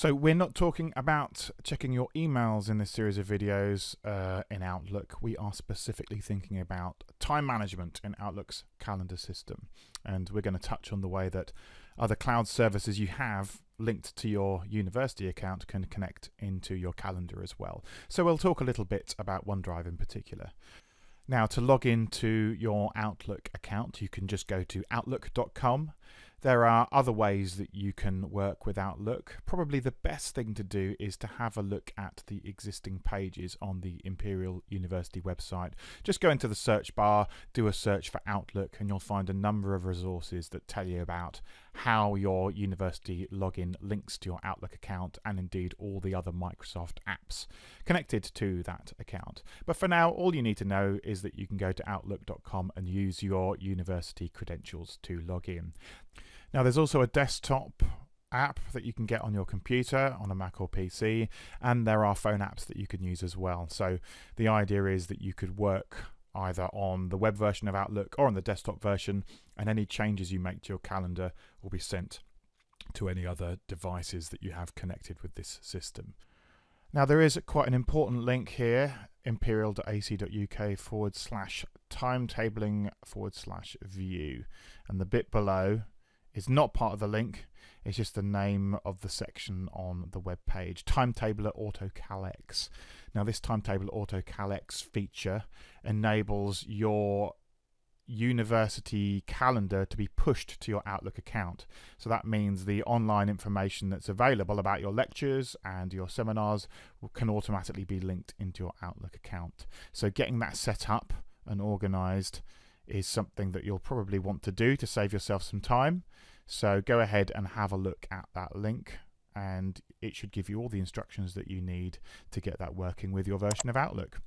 So we're not talking about checking your emails in this series of videos in Outlook. We are specifically thinking about time management in Outlook's calendar system. And we're going to touch on the way that other cloud services you have linked to your university account can connect into your calendar as well. So we'll talk a little bit about OneDrive in particular. Now, to log into your Outlook account, you can just go to outlook.com. There are other ways that you can work with Outlook. Probably the best thing to do is to have a look at the existing pages on the Imperial University website. Just go into the search bar, do a search for Outlook, and you'll find a number of resources that tell you about how your university login links to your Outlook account, and indeed all the other Microsoft apps connected to that account. But for now, all you need to know is that you can go to outlook.com and use your university credentials to log in. Now, there's also a desktop app that you can get on your computer, on a Mac or PC, and there are phone apps that you can use as well. So the idea is that you could work either on the web version of Outlook or on the desktop version, and any changes you make to your calendar will be sent to any other devices that you have connected with this system. Now, there is quite an important link here, imperial.ac.uk/timetabling/view, and the bit below is not part of the link. It's just the name of the section on the web page, Timetabler AutoCalX. Now, this Timetabler AutoCalX feature enables your university calendar to be pushed to your Outlook account. So that means the online information that's available about your lectures and your seminars can automatically be linked into your Outlook account. So getting that set up and organized is something that you'll probably want to do to save yourself some time. So go ahead and have a look at that link, and it should give you all the instructions that you need to get that working with your version of Outlook.